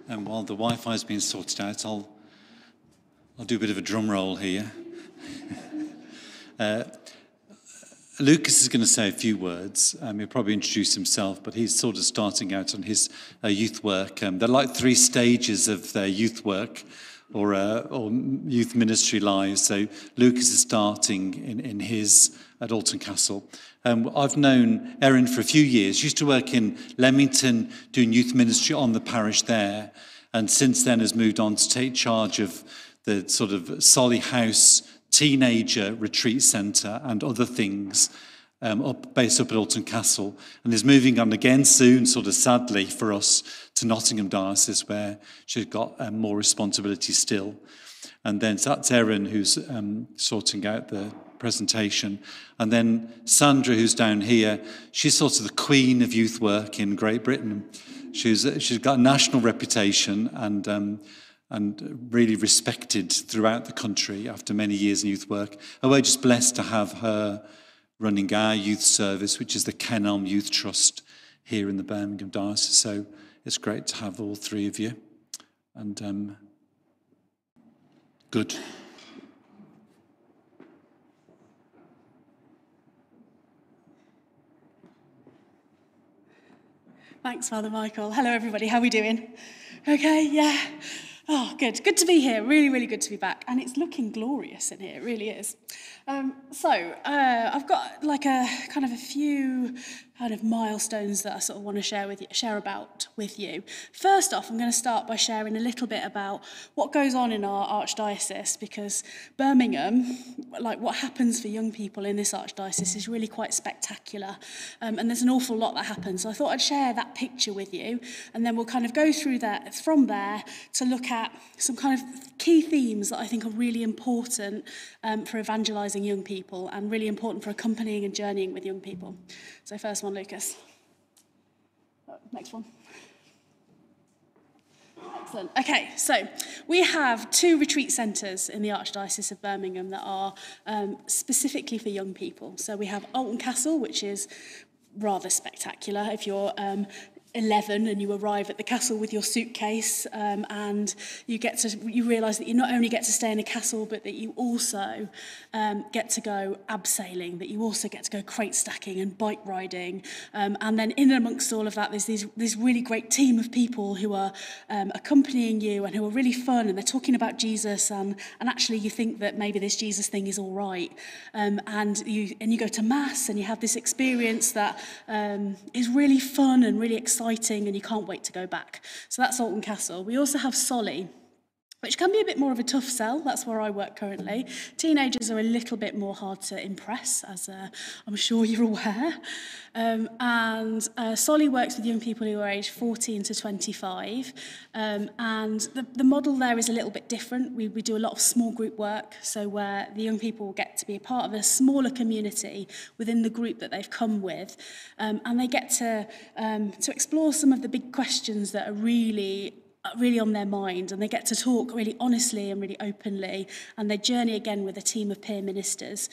And while the Wi-Fi is being sorted out, I'll do a bit of a drum roll here. Lucas is going to say a few words. He'll probably introduce himself, but he's sort of starting out on his youth work. They're like 3 stages of their youth work or youth ministry lives. So Lucas is starting in his at Alton Castle. I've known Erin for a few years. She used to work in Leamington doing youth ministry on the parish there, and since then has moved on to take charge of the sort of Solly House teenager retreat centre and other things based up at Alton Castle, and is moving on again soon, sort of sadly for us, to Nottingham Diocese, where she's got more responsibility still. And then so that's Erin, who's sorting out the presentation. And then Sandra, who's down here, she's sort of the queen of youth work in Great Britain. She's got a national reputation and really respected throughout the country after many years in youth work. And we're just blessed to have her running our youth service, which is the Kenelm Youth Trust here in the Birmingham Diocese. So it's great to have all 3 of you. And good. Thanks, Father Michael. Hello, everybody. How are we doing? Okay, yeah. Oh, good. Good to be here. Really, really good to be back. And it's looking glorious in here. It really is. I've got like a few kind of milestones that I sort of want to share about with you. First off, I'm going to start by sharing a little bit about what goes on in our archdiocese, because Birmingham, like what happens for young people in this archdiocese, is really quite spectacular. And there's an awful lot that happens. So I thought I'd share that picture with you, and then we'll kind of go through that from there to look at some kind of key themes that I think are really important for evangelising young people and really important for accompanying and journeying with young people. So first one, Lucas. Next one. Excellent. Okay, so we have 2 retreat centres in the Archdiocese of Birmingham that are specifically for young people. So we have Alton Castle, which is rather spectacular. If you're 11 and you arrive at the castle with your suitcase, and you realise that you not only get to stay in a castle, but that you also get to go abseiling, that you also get to go crate stacking and bike riding, and then in amongst all of that there's this really great team of people who are accompanying you and who are really fun, and they're talking about Jesus, and actually you think that maybe this Jesus thing is all right, and you go to Mass and you have this experience that is really fun and really exciting, and you can't wait to go back. So that's Alton Castle. We also have Solly, which can be a bit more of a tough sell. That's where I work currently. Teenagers are a little bit more hard to impress, as I'm sure you're aware. And Solly works with young people who are aged 14 to 25. And the model there is a little bit different. We do a lot of small group work, so where the young people get to be a part of a smaller community within the group that they've come with. And they get to explore some of the big questions that are really on their mind, and they get to talk really honestly and really openly, and they journey again with a team of peer ministers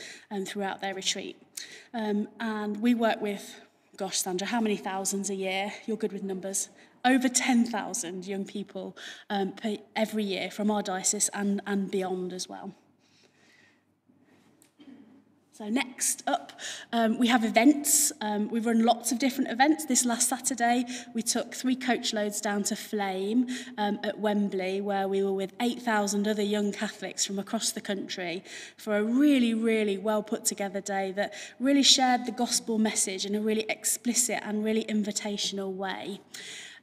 throughout their retreat. And we work with, gosh, Sandra, how many thousands a year? You're good with numbers. Over 10,000 young people every year from our diocese and beyond as well. So next up, we have events. We run lots of different events. This last Saturday, we took 3 coach loads down to Flame at Wembley, where we were with 8,000 other young Catholics from across the country for a really, really well put together day that really shared the gospel message in a really explicit and really invitational way.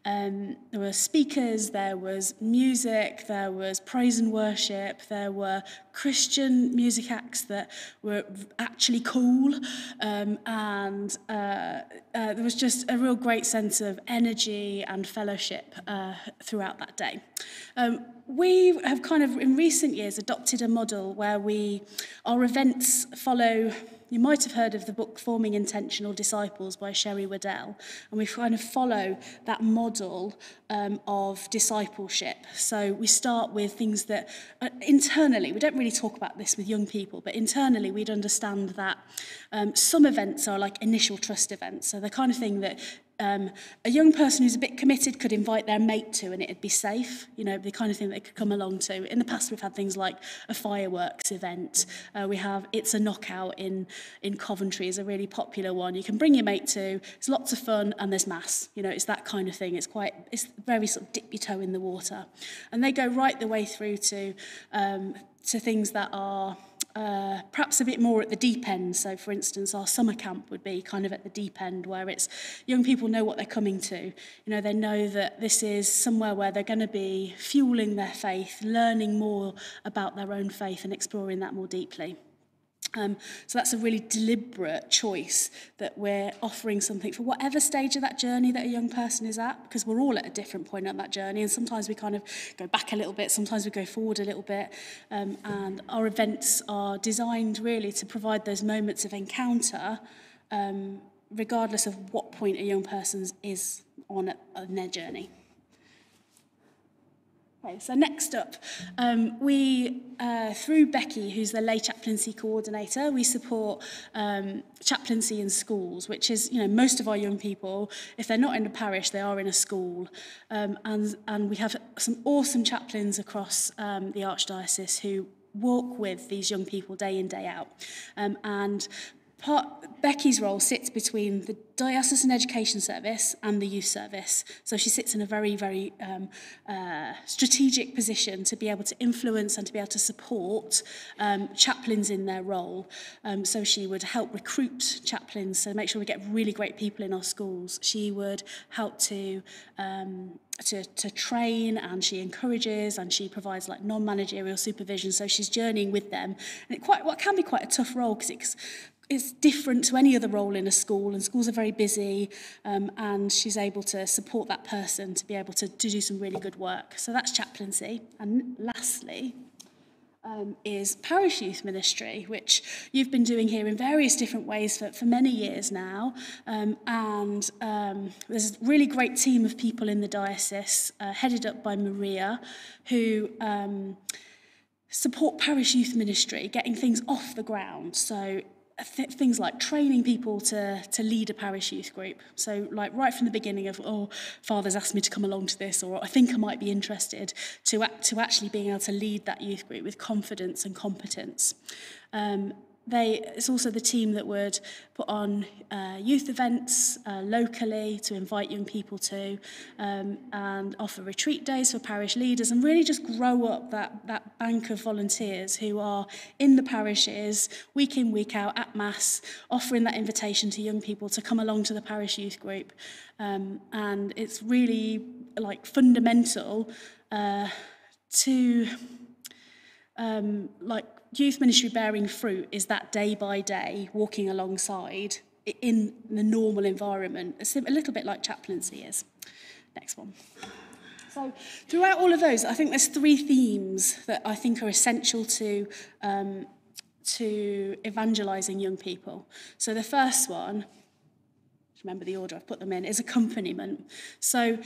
There were speakers, there was music, there was praise and worship, there were Christian music acts that were actually cool, and there was just a real great sense of energy and fellowship throughout that day. We have kind of, in recent years, adopted a model where our events follow. You might have heard of the book Forming Intentional Disciples by Sherry Waddell, and we kind of follow that model of discipleship. So we start with things that internally, we don't really talk about this with young people, but internally we'd understand that some events are like initial trust events, so the kind of thing that a young person who's a bit committed could invite their mate to, and it'd be safe, you know, the kind of thing they could come along to. In the past, we've had things like a fireworks event. We have It's a Knockout in Coventry is a really popular one. You can bring your mate to. It's lots of fun, and there's mass. You know, it's that kind of thing. It's very sort of dip your toe in the water, and they go right the way through to things that are perhaps a bit more at the deep end. So, for instance, our summer camp would be kind of at the deep end, where it's young people know what they're coming to. You know, they know that this is somewhere where they're going to be fueling their faith, learning more about their own faith and exploring that more deeply. So that's a really deliberate choice that we're offering something for whatever stage of that journey that a young person is at, because we're all at a different point on that journey, and sometimes we kind of go back a little bit, sometimes we go forward a little bit, and our events are designed really to provide those moments of encounter, regardless of what point a young person is on their journey. Okay, so next up, we, through Becky, who's the lay chaplaincy coordinator, we support chaplaincy in schools, which is, you know, most of our young people, if they're not in a parish, they are in a school. And we have some awesome chaplains across the Archdiocese who walk with these young people day in, day out. Becky's role sits between the Diocesan Education Service and the Youth Service. So she sits in a very, very strategic position to be able to influence and to be able to support chaplains in their role. So she would help recruit chaplains, so make sure we get really great people in our schools. She would help to train, and she encourages, and she provides like non-managerial supervision. So she's journeying with them. And what can be quite a tough role, because it's different to any other role in a school, and schools are very busy, and she's able to support that person to be able to do some really good work. So that's chaplaincy. And lastly is parish youth ministry, which you've been doing here in various different ways for many years now. There's a really great team of people in the diocese, headed up by Maria, who support parish youth ministry, getting things off the ground. So things like training people to lead a parish youth group. So like right from the beginning of, Father's asked me to come along to this, or I think I might be interested, to actually being able to lead that youth group with confidence and competence. It's also the team that would put on youth events locally to invite young people to, and offer retreat days for parish leaders, and really just grow up that bank of volunteers who are in the parishes week in, week out at Mass, offering that invitation to young people to come along to the parish youth group. And it's really like fundamental to youth ministry bearing fruit is that day by day walking alongside in the normal environment, a little bit like chaplaincy is. Next one. So throughout all of those, I think there's three themes that I think are essential to evangelising young people. So the first one, remember the order I've put them in, is accompaniment. So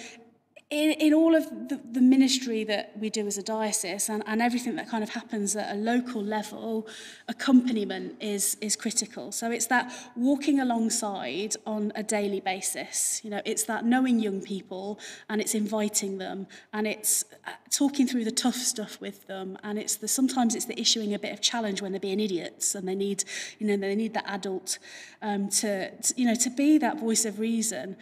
in all of the ministry that we do as a diocese, and everything that kind of happens at a local level, accompaniment is critical. So it's that walking alongside on a daily basis. You know, it's that knowing young people, and it's inviting them, and it's talking through the tough stuff with them, and sometimes it's the issuing a bit of challenge when they're being idiots, and they need that adult to be that voice of reason.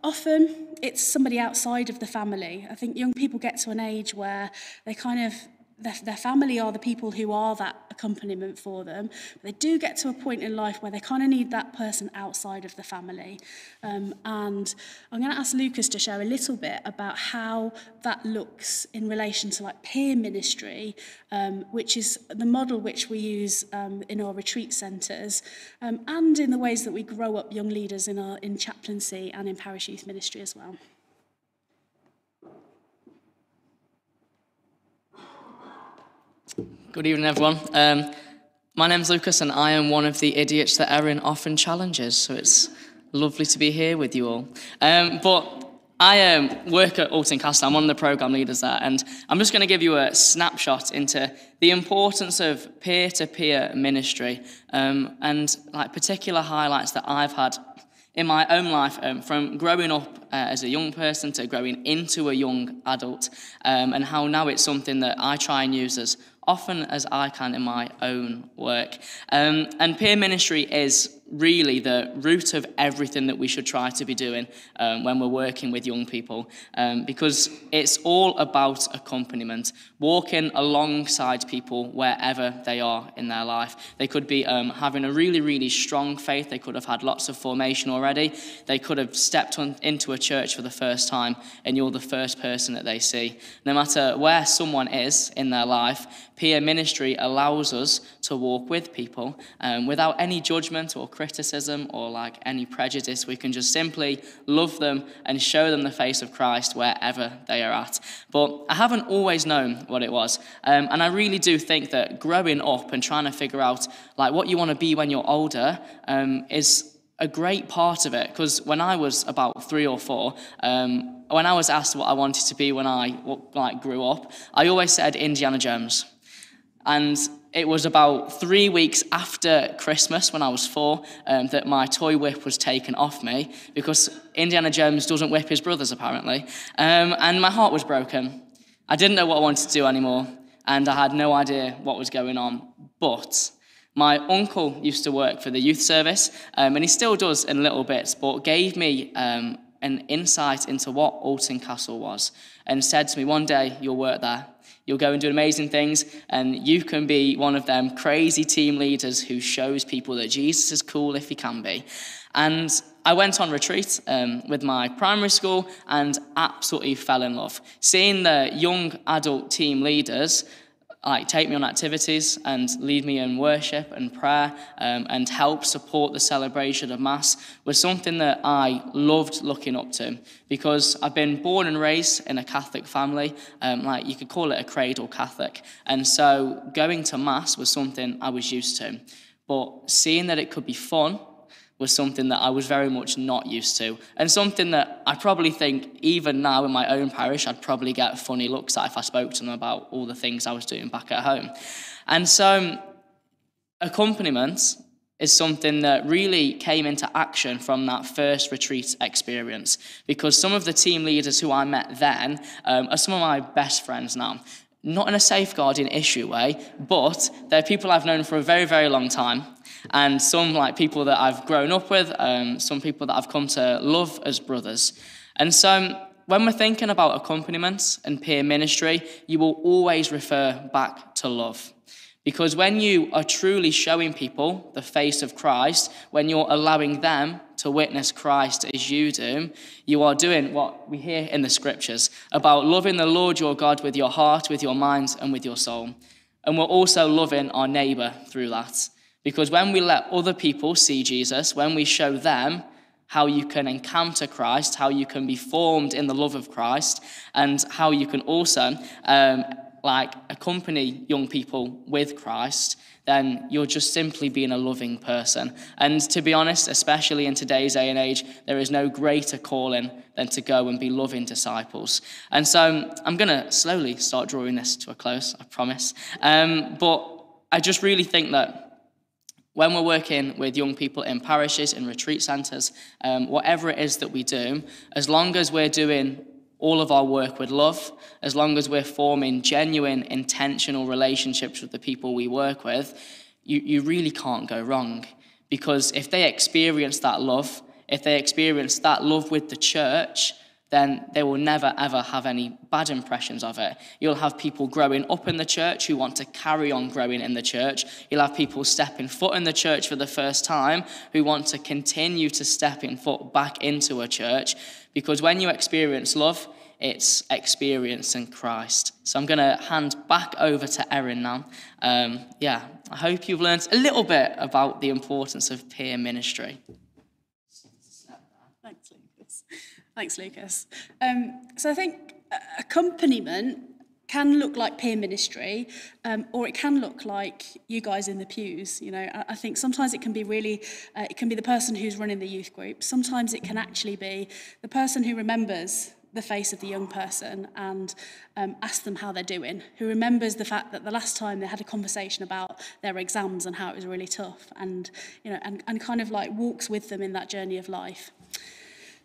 Often it's somebody outside of the family. I think young people get to an age where they kind of, their family are the people who are that accompaniment for them. But they do get to a point in life where they kind of need that person outside of the family. And I'm going to ask Lucas to share a little bit about how that looks in relation to like peer ministry, which is the model which we use in our retreat centres, and in the ways that we grow up young leaders in chaplaincy and in parish youth ministry as well. Good evening, everyone. My name's Lucas, and I am one of the idiots that Erin often challenges, so it's lovely to be here with you all. But I work at Lenten Talks. I'm one of the programme leaders there, and I'm just going to give you a snapshot into the importance of peer-to-peer ministry, and like particular highlights that I've had in my own life, from growing up as a young person to growing into a young adult, and how now it's something that I try and use as often as I can in my own work. And peer ministry is really the root of everything that we should try to be doing when we're working with young people, because it's all about accompaniment, walking alongside people wherever they are in their life. They could be having a really, really strong faith. They could have had lots of formation already. They could have stepped into a church for the first time, and you're the first person that they see. No matter where someone is in their life, peer ministry allows us to walk with people without any judgment or criticism or like any prejudice. We can just simply love them and show them the face of Christ wherever they are at. But I haven't always known what it was. And I really do think that growing up and trying to figure out like what you want to be when you're older is a great part of it. Because when I was about 3 or 4, when I was asked what I wanted to be when I grew up, I always said Indiana Jones. And it was about 3 weeks after Christmas, when I was 4, that my toy whip was taken off me, because Indiana Jones doesn't whip his brothers, apparently. And my heart was broken. I didn't know what I wanted to do anymore, and I had no idea what was going on. But my uncle used to work for the youth service, and he still does in little bits, but gave me an insight into what Alton Castle was, and said to me, one day you'll work there. You'll go and do amazing things, and you can be one of them crazy team leaders who shows people that Jesus is cool if he can be. And I went on retreat with my primary school and absolutely fell in love. Seeing the young adult team leaders take me on activities and lead me in worship and prayer and help support the celebration of Mass was something that I loved looking up to, because I've been born and raised in a Catholic family, you could call it a cradle Catholic, and so going to Mass was something I was used to. But seeing that it could be fun was something that I was very much not used to, and something that I probably think even now in my own parish I'd probably get funny looks at if I spoke to them about all the things I was doing back at home. And so accompaniment is something that really came into action from that first retreat experience, because some of the team leaders who I met then are some of my best friends now. Not in a safeguarding issue way, but they're people I've known for a very, very long time. And some people that I've grown up with, some people that I've come to love as brothers. And so when we're thinking about accompaniment and peer ministry, you will always refer back to love. Because when you are truly showing people the face of Christ, when you're allowing them to witness Christ as you do, you are doing what we hear in the scriptures about loving the Lord your God with your heart, with your mind, and with your soul. And we're also loving our neighbour through that. Because when we let other people see Jesus, when we show them how you can encounter Christ, how you can be formed in the love of Christ, and how you can also accompany young people with Christ, then you're just simply being a loving person. And to be honest, especially in today's day and age, there is no greater calling than to go and be loving disciples. And so I'm going to slowly start drawing this to a close, I promise. But I just really think that when we're working with young people in parishes, in retreat centres, whatever it is that we do, as long as we're doing all of our work with love, as long as we're forming genuine, intentional relationships with the people we work with, you really can't go wrong. Because if they experience that love, if they experience that love with the church, then they will never, ever have any bad impressions of it. You'll have people growing up in the church who want to carry on growing in the church. You'll have people stepping foot in the church for the first time who want to continue to step in foot back into a church. Because when you experience love, it's experiencing Christ. So I'm going to hand back over to Erin now. I hope you've learned a little bit about the importance of peer ministry. Thanks, Lucas. So I think accompaniment can look like peer ministry, or it can look like you guys in the pews. You know, I think sometimes it can be it can be the person who's running the youth group. Sometimes it can actually be the person who remembers the face of the young person and asks them how they're doing, who remembers the fact that the last time they had a conversation about their exams and how it was really tough, and and kind of like walks with them in that journey of life.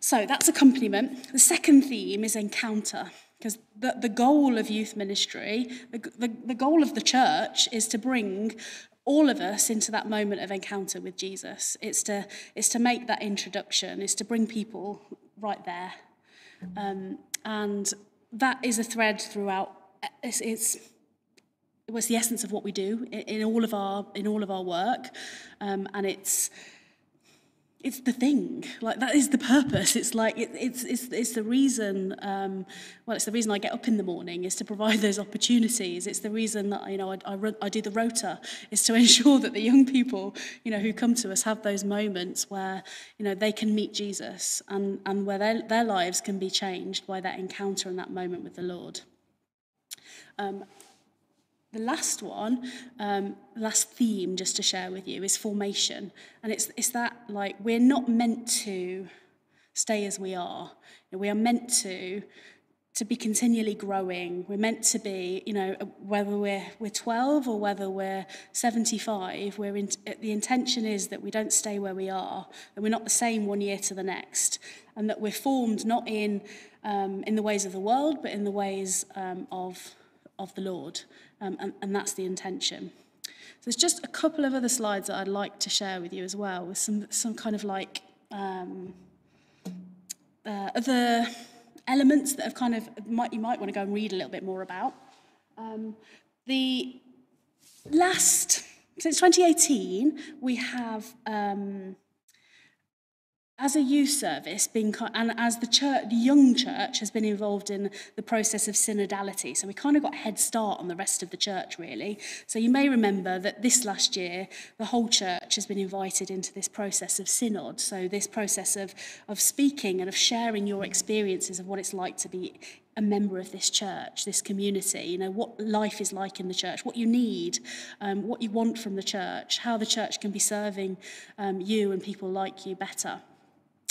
So that's accompaniment. The second theme is encounter, because the goal of youth ministry, the goal of the church, is to bring all of us into that moment of encounter with Jesus. It's to make that introduction. It's to bring people right there. And that is a thread throughout. It was the essence of what we do in all of our work, and it's the thing. Like, that is the purpose. It's like it's the reason. It's the reason I get up in the morning, is to provide those opportunities. It's the reason that I do the rota, is to ensure that the young people who come to us have those moments where they can meet Jesus, and where their lives can be changed by that encounter and that moment with the Lord. The last one, last theme just to share with you, is formation. And it's that, like, we're not meant to stay as we are. We are meant to be continually growing. We're meant to be, whether we're 12 or whether we're 75, the intention is that we don't stay where we are, that we're not the same one year to the next, and that we're formed not in the ways of the world, but in the ways of the Lord. And that's the intention. So there's just a couple of other slides that I'd like to share with you as well, with some kind of like other elements that have kind of you might want to go and read a little bit more about. Since 2018, we have, as a youth service, and as the young church has been involved in the process of synodality. So we kind of got a head start on the rest of the church, really. So you may remember that this last year, the whole church has been invited into this process of synod. So this process of speaking and of sharing your experiences of what it's like to be a member of this church, this community, what life is like in the church, what you need, what you want from the church, how the church can be serving you and people like you better.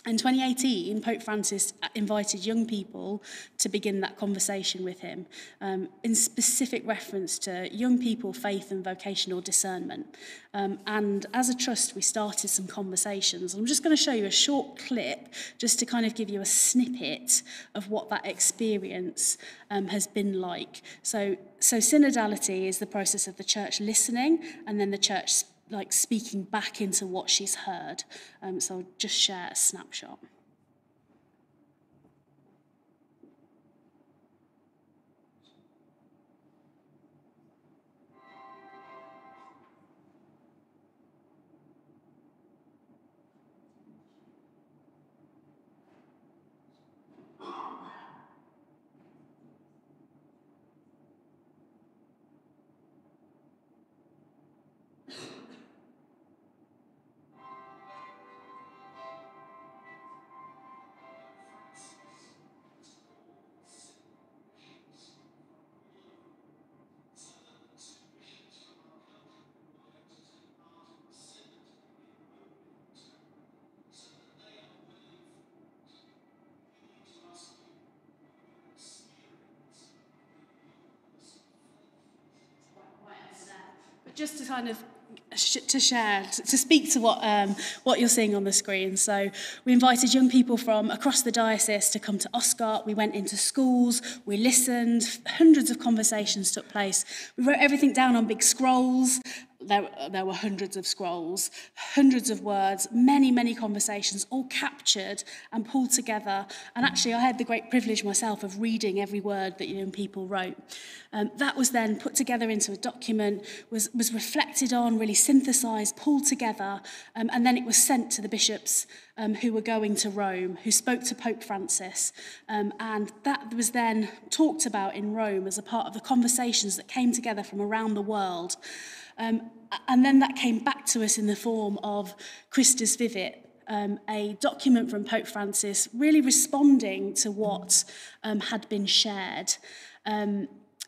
In 2018, Pope Francis invited young people to begin that conversation with him, in specific reference to young people, faith and vocational discernment. And as a trust, we started some conversations. I'm just going to show you a short clip just to kind of give you a snippet of what that experience has been like. So synodality is the process of the church listening and then the church speaking back into what she's heard. So I'll just share a snapshot. But just to kind of to speak to what you're seeing on the screen. So we invited young people from across the diocese to come to Oscott. We went into schools, we listened, hundreds of conversations took place. We wrote everything down on big scrolls. There were hundreds of scrolls, hundreds of words, many conversations, all captured and pulled together. And actually, I had the great privilege myself of reading every word that young people wrote. That was then put together into a document, was reflected on, really synthesised, pulled together, and then it was sent to the bishops who were going to Rome, who spoke to Pope Francis. And that was then talked about in Rome as a part of the conversations that came together from around the world. And then that came back to us in the form of Christus Vivit, a document from Pope Francis really responding to what had been shared.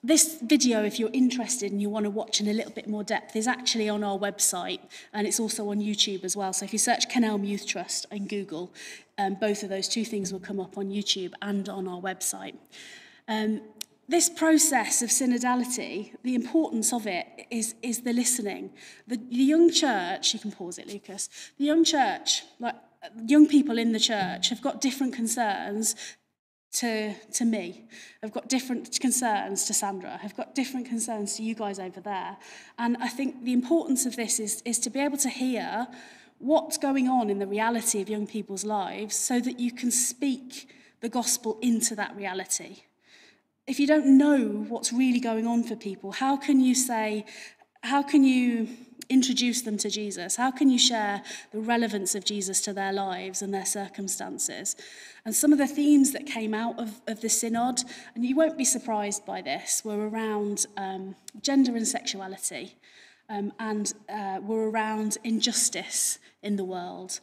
This video, if you're interested and you want to watch in a little bit more depth, is actually on our website, and it's also on YouTube as well. So if you search Kenelm Youth Trust in Google, both of those two things will come up on YouTube and on our website. This process of synodality, the importance of it is the listening. The young church, you can pause it, Lucas, the young church, like young people in the church, have got different concerns to me. I've got different concerns to Sandra. I've got different concerns to you guys over there. And I think the importance of this is to be able to hear what's going on in the reality of young people's lives so that you can speak the gospel into that reality. If you don't know what's really going on for people, how can you introduce them to Jesus? How can you share the relevance of Jesus to their lives and their circumstances? And some of the themes that came out of the synod, and you won't be surprised by this, were around gender and sexuality, and were around injustice in the world.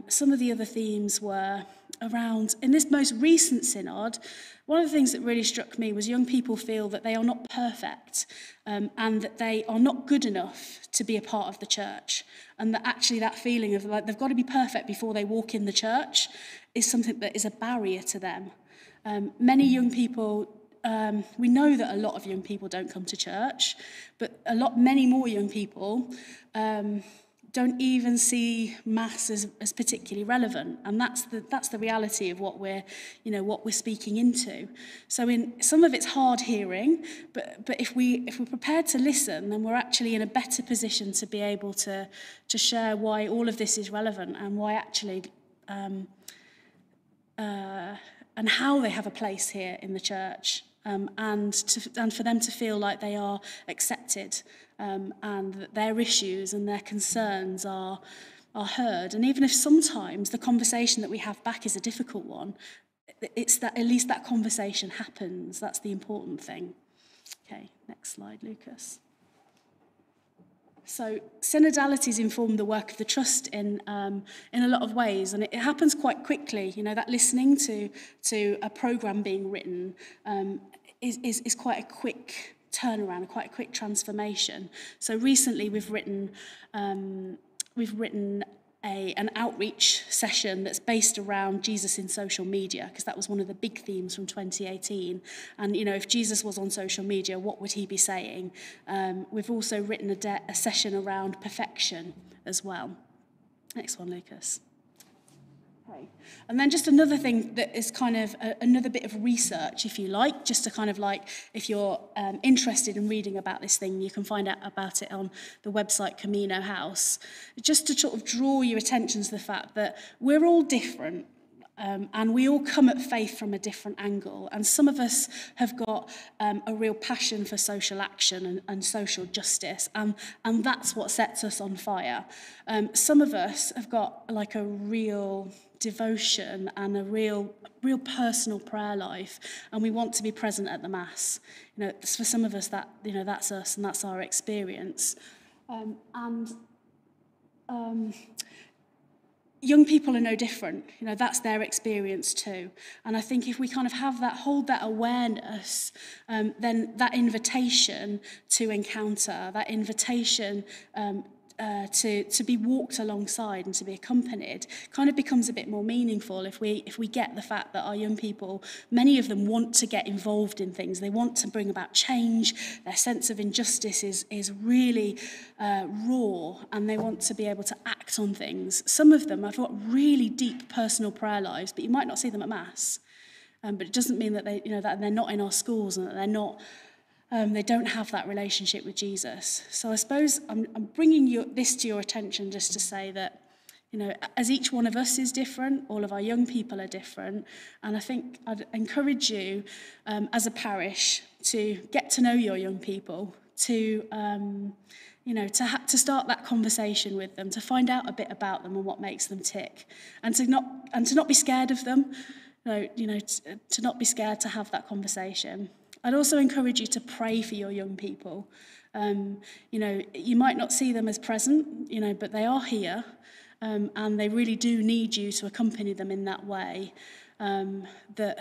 Some of the other themes were around, in this most recent synod, one of the things that really struck me was young people feel that they are not perfect, and that they are not good enough to be a part of the church. And that actually that feeling of like they've got to be perfect before they walk in the church is something that is a barrier to them. Many young people, we know that a lot of young people don't come to church, but many more young people don't even see Mass as particularly relevant, and that's the reality of what we're speaking into. So in some of it's hard hearing, but if we're prepared to listen, then we're actually in a better position to be able to share why all of this is relevant and why actually and how they have a place here in the church, and for them to feel like they are accepted. And that their issues and their concerns are heard. And even if sometimes the conversation that we have back is a difficult one, it's that at least that conversation happens. That's the important thing. Okay, next slide, Lucas. So synodalities inform the work of the trust in a lot of ways, and it happens quite quickly. You know, that listening to a programme being written is quite a quick turnaround, quite a quick transformation. So recently we've written an outreach session that's based around Jesus in social media, because that was one of the big themes from 2018. And if Jesus was on social media, what would he be saying? We've also written a session around perfection as well. Next one, Lucas. Okay. And then just another thing that is kind of another bit of research, if you like, just to kind of like, if you're interested in reading about this thing, you can find out about it on the website Camino House, just to sort of draw your attention to the fact that we're all different. And we all come at faith from a different angle. And some of us have got a real passion for social action and social justice. And that's what sets us on fire. Some of us have got like a real devotion and a real personal prayer life. And we want to be present at the Mass. For some of us, that's us and that's our experience. Young people are no different. That's their experience too. And I think if we kind of hold that awareness, then that invitation to encounter, that invitation to be walked alongside and to be accompanied, kind of becomes a bit more meaningful if we get the fact that our young people, many of them want to get involved in things. They want to bring about change. Their sense of injustice is really raw, and they want to be able to act on things. Some of them have got really deep personal prayer lives, but you might not see them at Mass. But it doesn't mean that that they're not in our schools and that they're not. They don't have that relationship with Jesus. So I suppose I'm bringing this to your attention just to say that, as each one of us is different, all of our young people are different. And I think I'd encourage you as a parish to get to know your young people, to start that conversation with them, to find out a bit about them and what makes them tick, and to not be scared of them, to not be scared to have that conversation. I'd also encourage you to pray for your young people. You might not see them as present, but they are here, and they really do need you to accompany them in that way. That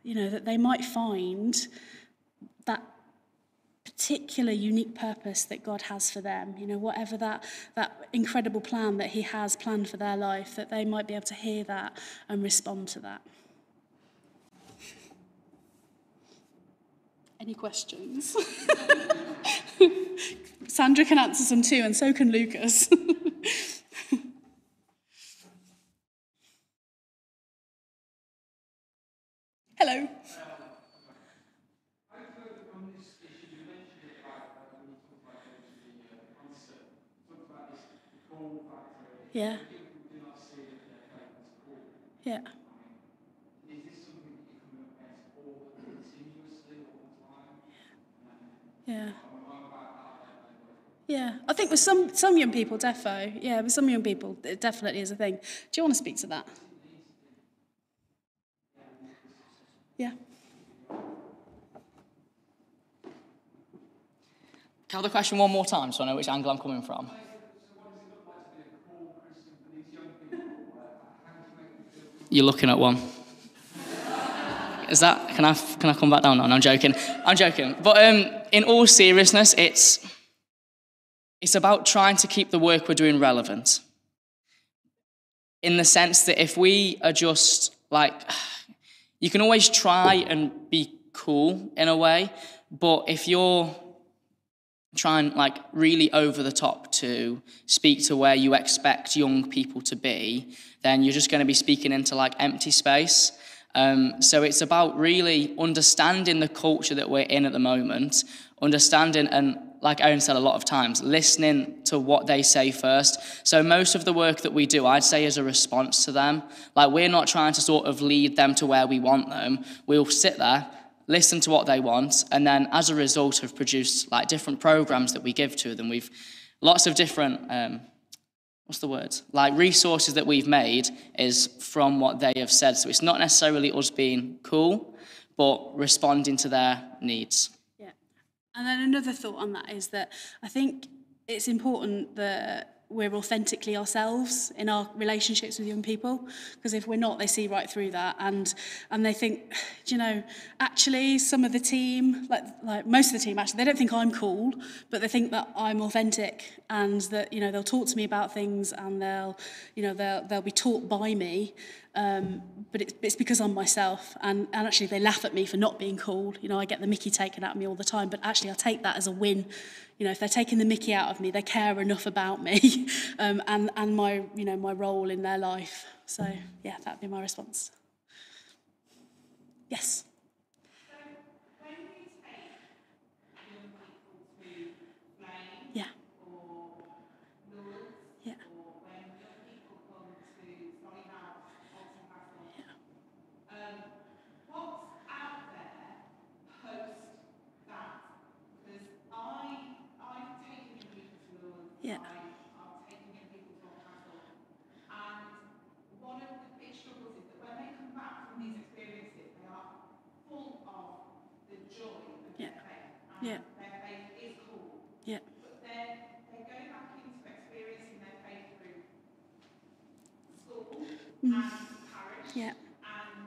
they might find that particular unique purpose that God has for them, whatever that incredible plan that he has planned for their life, that they might be able to hear that and respond to that. Any questions? Sandra can answer some too, and so can Lucas. Hello. Yeah. Yeah. Yeah. Yeah. I think with some young people, defo. Yeah, with some young people, it definitely is a thing. Do you want to speak to that? Yeah. Can I have the question one more time so I know which angle I'm coming from? You're looking at one. Is that, can I come back down now? No, I'm joking. But in all seriousness, it's about trying to keep the work we're doing relevant. In the sense that if we are just you can always try and be cool in a way, but if you're trying really over the top to speak to where you expect young people to be, then you're just going to be speaking into empty space. So it's about really understanding the culture that we're in at the moment, understanding and, like Erin said a lot of times, listening to what they say first. So most of the work that we do, I'd say, is a response to them. We're not trying to sort of lead them to where we want them. We'll sit there, listen to what they want, and then as a result have produced different programs that we give to them. We've lots of different resources that we've made is from what they have said. So it's not necessarily us being cool, but responding to their needs. Yeah. And then another thought on that is that I think it's important that we're authentically ourselves in our relationships with young people, because if we're not, they see right through that, and they think, actually some of the team, like most of the team, actually, they don't think I'm cool, but they think that I'm authentic, and that they'll talk to me about things, and they'll be taught by me, but it's because I'm myself, and actually they laugh at me for not being cool. I get the mickey taken out of me all the time, but actually I take that as a win. If they're taking the mickey out of me, they care enough about me and my my role in their life. So yeah, that'd be my response. Yes. So when you take young people to Flame Yeah. or Lords, Yeah. or when young people come to Solly House, Alton Castle, what's out there post that? Because I've taken young people to Lords, Yeah. I've taken young people to Alton Castle, and one of the big struggles is that when they come back from these experiences, they are full of the joy of their faith, and their faith is cool. Yeah. But then they go back into experiencing their faith through school and parish, and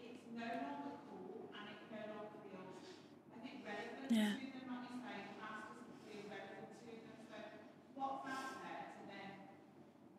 it's no longer cool, and it no longer feels, I think, relevant to them. Like you say, mass doesn't feel relevant to them. So what's out there to then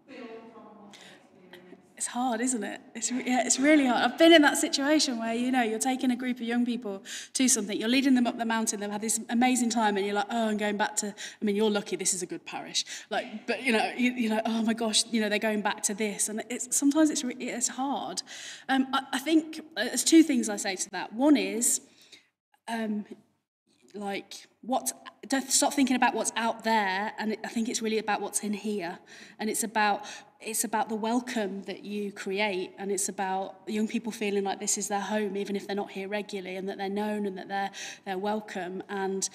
build on what they experience? It's hard, isn't it? It's really hard. I've been in that situation where, you're taking a group of young people to something, you're leading them up the mountain, they've had this amazing time, and you're like, oh, I'm going back to, you're lucky this is a good parish. But, you're like, oh my gosh, they're going back to this. And sometimes it's hard. I think there's two things I say to that. One is, don't stop thinking about what's out there, and I think it's really about what's in here, and it's about the welcome that you create, and it's about young people feeling like this is their home, even if they're not here regularly, and that they're known, and that they're welcome, and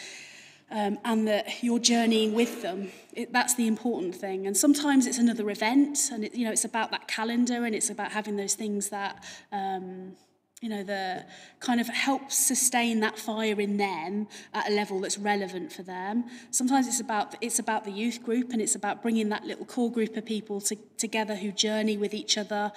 that you're journeying with them. That's the important thing. And sometimes it's another event, and it's about that calendar, and it's about having those things that the kind of helps sustain that fire in them at a level that's relevant for them. Sometimes it's about the youth group, and it's about bringing that little core group of people together who journey with each other.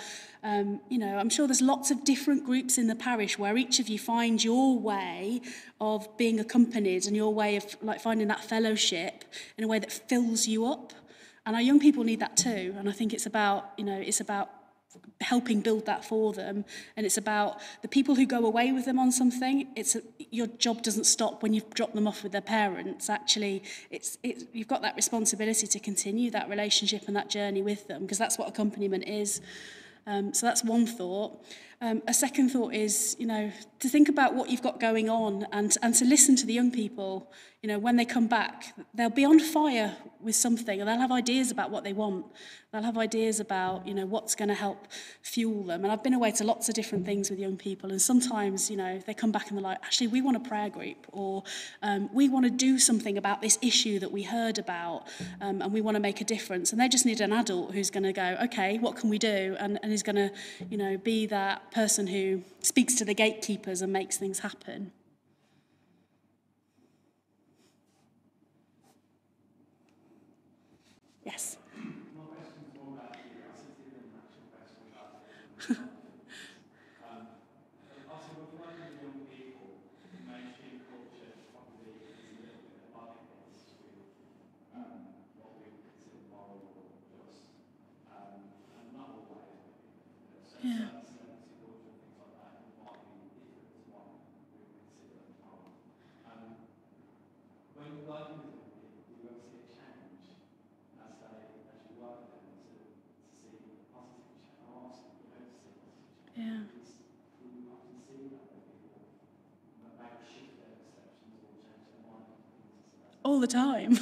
I'm sure there's lots of different groups in the parish where each of you find your way of being accompanied and your way of like finding that fellowship in a way that fills you up. And our young people need that too. And I think it's about helping build that for them, and it's about the people who go away with them on something. Your job doesn't stop when you've dropped them off with their parents. Actually, you've got that responsibility to continue that relationship and that journey with them, because that's what accompaniment is. So that's one thought. A second thought is, to think about what you've got going on and to listen to the young people. When they come back, they'll be on fire with something, and they'll have ideas about what they want. They'll have ideas about, what's going to help fuel them. And I've been away to lots of different things with young people, and sometimes, they come back and they're like, actually, we want a prayer group, or we want to do something about this issue that we heard about, and we want to make a difference. And they just need an adult who's going to go, okay, what can we do? And is going to, be that person who speaks to the gatekeepers and makes things happen. Yes. Yeah. Yeah. All the time.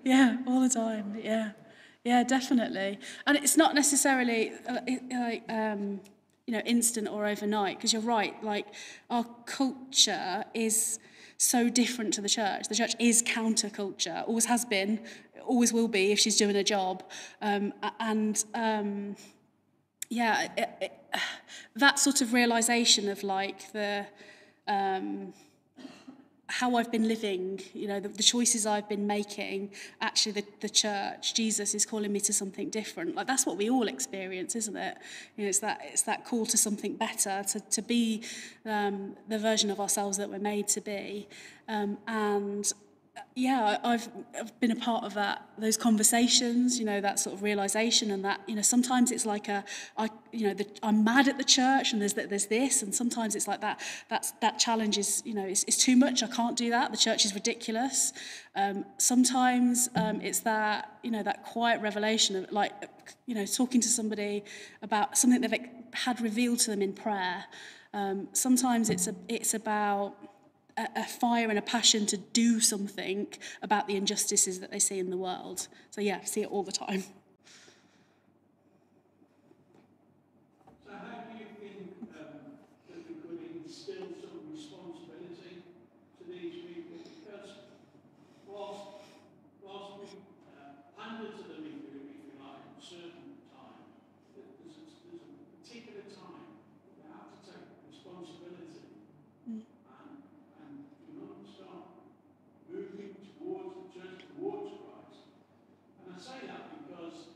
Yeah, all the time. Yeah. Yeah, definitely. And it's not necessarily instant or overnight, because you're right, like our culture is so different to the church. The church is counterculture, always has been, always will be if she's doing a job. That sort of realization of like the how I've been living, the choices I've been making, actually the church, Jesus is calling me to something different. Like that's what we all experience, isn't it? It's that call to something better, to be the version of ourselves that we're made to be. I've been a part of those conversations, that sort of realization, and that, sometimes it's like I'm mad at the church, and there's this, and sometimes it's like that challenge is, it's too much. I can't do that. The church is ridiculous. Sometimes it's that quiet revelation of talking to somebody about something that they've had revealed to them in prayer. Sometimes it's about a fire and a passion to do something about the injustices that they see in the world. So yeah, I see it all the time. So how do you think that we could instill some responsibility to these people? Because whilst we pander to them, if you like, at a certain time, there's a particular time they have to take responsibility. Moving towards the church, towards Christ. And I say that because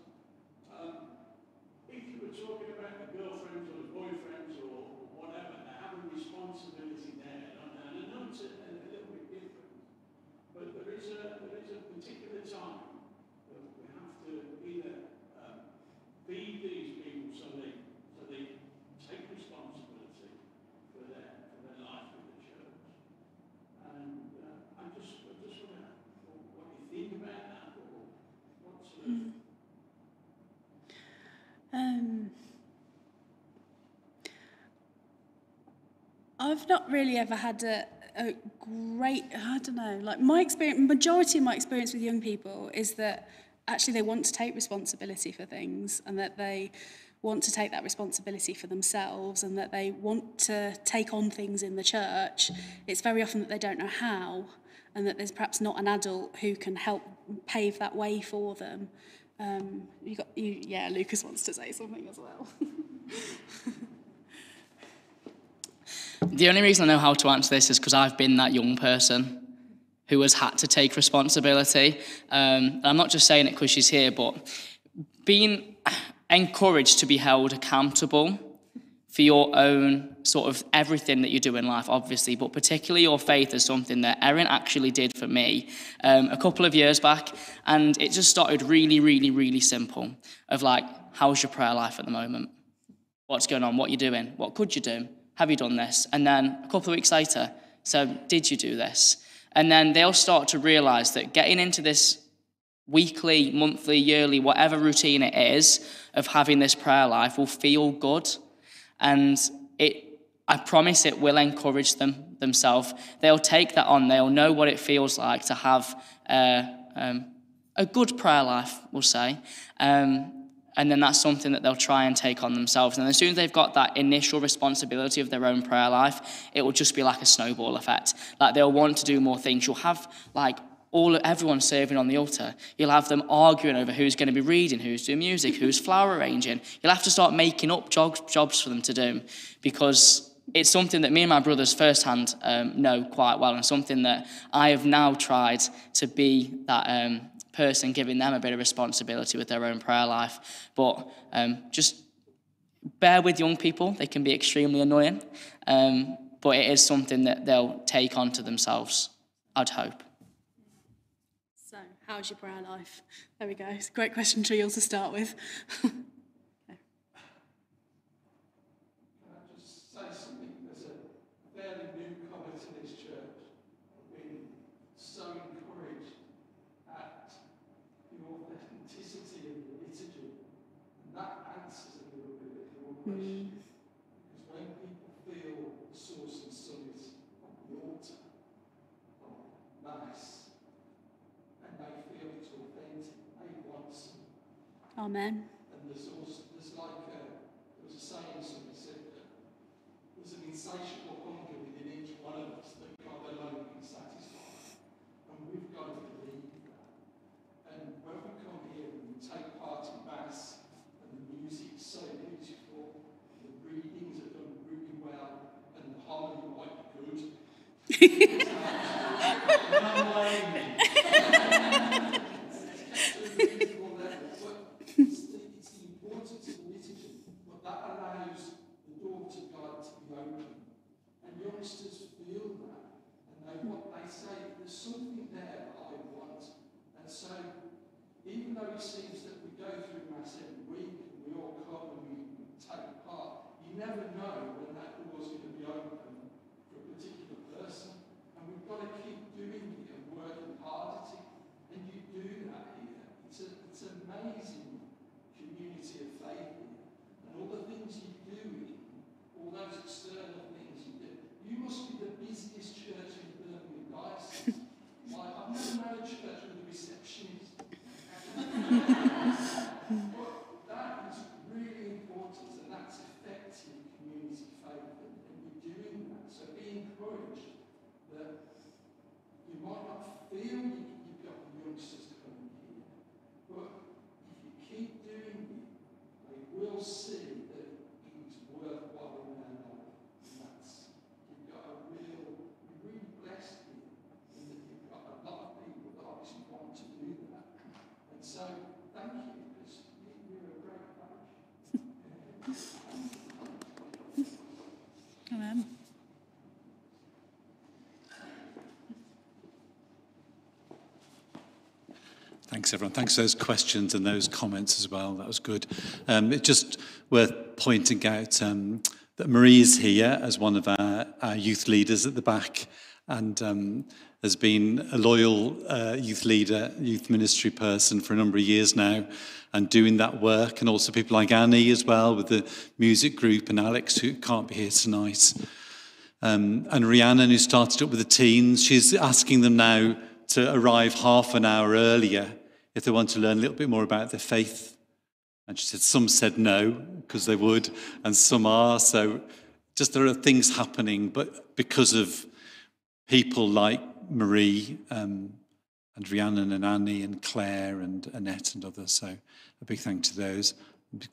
if you were talking about the girlfriends or the boyfriends or whatever, they have a responsibility there. And I know it's a little bit different, but there is a particular time that we have to either feed these people so they take responsibility for their life with the church. And I just want to what you think about that, or what sort of... I've not really ever had a great, I don't know, like majority of my experience with young people is that actually they want to take responsibility for things, and that they want to take that responsibility for themselves, and that they want to take on things in the church. It's very often that they don't know how, and that there's perhaps not an adult who can help pave that way for them. Lucas wants to say something as well. The only reason I know how to answer this is because I've been that young person who has had to take responsibility. And I'm not just saying it because she's here, but being encouraged to be held accountable for your own sort of everything that you do in life, obviously, but particularly your faith is something that Erin actually did for me a couple of years back. And it just started really, really, really simple of like, how's your prayer life at the moment? What's going on? What are you doing? What could you do? Have you done this? And then a couple of weeks later, so did you do this? And then they'll start to realise that getting into this weekly, monthly, yearly, whatever routine it is of having this prayer life will feel good. And I promise it will encourage them themselves. They'll take that on. They'll know what it feels like to have a good prayer life, we'll say. And then that's something that they'll try and take on themselves. And as soon as they've got that initial responsibility of their own prayer life, it will just be like a snowball effect. Like they'll want to do more things. You'll have like everyone serving on the altar. You'll have them arguing over who's going to be reading, who's doing music, who's flower arranging. You'll have to start making up jobs for them to do, because it's something that me and my brothers firsthand know quite well, and something that I have now tried to be that person giving them a bit of responsibility with their own prayer life. But just bear with young people. They can be extremely annoying, but it is something that they'll take on to themselves, I'd hope. So, how's your prayer life? There we go. It's a great question to you all to start with. Can I just say something? There's a fairly newcomer to this church. I've been so encouraged at the authenticity of the liturgy, and that answers a little bit of your question. Because when people feel the source and summit on the altar of Mass, and they feel it's authentic, they want some. Amen. And there's like there was a saying, somebody said that there's an insatiable hunger within each one of us that God alone can satisfy. And we've got to believe that. And when we come here and we take part in Mass, and the music's so beautiful, the readings are done really well, and the homily might be good. And I'm like, it's the importance of liturgy, but that allows the door to God to be open. And youngsters feel that, and they say, there's something there that I want. And so, even though it seems that we go through Mass every week, and we all come and we take part, you never know when that door's going to be open for a particular person. And we've got to keep doing it and working hard at it. And you do that here. It's an amazing community of faith here. And all the things you do, all those external things you do, you must be the busiest church in Birmingham diocese. Like, I've never known a church with a receptionist. But that is really important, and that's effective community faith, and we're doing that. So be encouraged that you might not feel you've got the youngsters coming here, but if you keep doing it, they will see that it's worthwhile in their life. And that's, you've got you're really blessed here, in that you've got a lot of people that obviously want to do that. And so, thank you, because you're a great parish. Amen. Thanks, everyone. Thanks for those questions and those comments as well. That was good. It's just worth pointing out that Marie is here as one of our youth leaders at the back, and has been a loyal youth leader, youth ministry person for a number of years now, and doing that work. And also people like Annie as well with the music group, and Alex, who can't be here tonight. And Rhiannon, who started up with the teens, she's asking them now to arrive half an hour earlier if they want to learn a little bit more about their faith. And she said some said no, because they would, and some are. So just there are things happening, but because of people like Marie and Rhiannon and Annie and Claire and Annette and others. So a big thank you to those.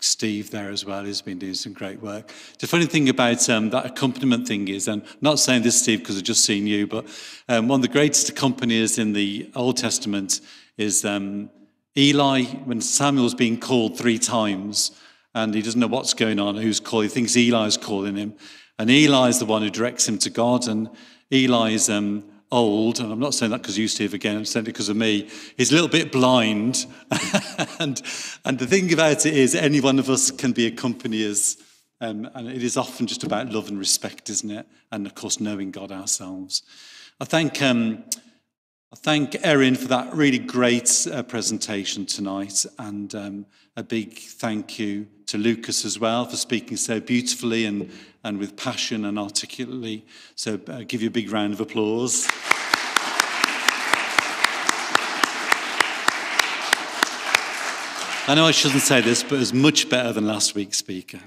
Steve there as well, who's been doing some great work. The funny thing about that accompaniment thing is, and I'm not saying this, Steve, because I've just seen you, but one of the greatest accompaniers in the Old Testament is Eli, when Samuel's being called 3 times, and he doesn't know what's going on, who's calling, he thinks Eli's calling him, and Eli is the one who directs him to God, and Eli's old, and I'm not saying that because you, Steve, again, I'm saying it because of me. He's a little bit blind, and the thing about it is, any one of us can be accompaniers, and it is often just about love and respect, isn't it? And of course, knowing God ourselves. I thank Erin for that really great presentation tonight, and a big thank you to Lucas as well for speaking so beautifully and with passion and articulately. So give you a big round of applause. I know I shouldn't say this, but it was much better than last week's speaker.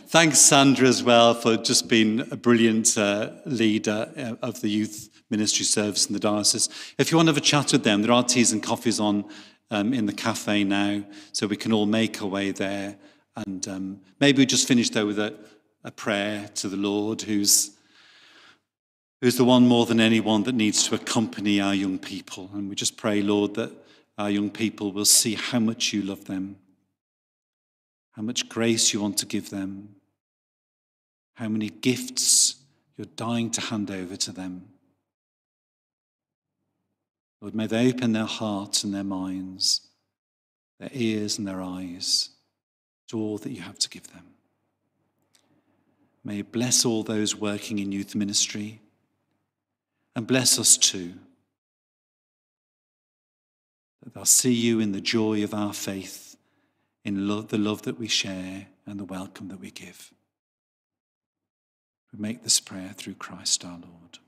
Thanks, Sandra, as well, for just being a brilliant leader of the youth ministry service in the diocese. If you want to have a chat with them, there are teas and coffees on in the cafe now, so we can all make our way there. And maybe we just finish there with a prayer to the Lord, who's the one more than anyone that needs to accompany our young people. And we just pray, Lord, that our young people will see how much you love them, how much grace you want to give them, how many gifts you're dying to hand over to them. Lord, may they open their hearts and their minds, their ears and their eyes to all that you have to give them. May you bless all those working in youth ministry, and bless us too, that they'll see you in the joy of our faith, in the love that we share and the welcome that we give. We make this prayer through Christ our Lord.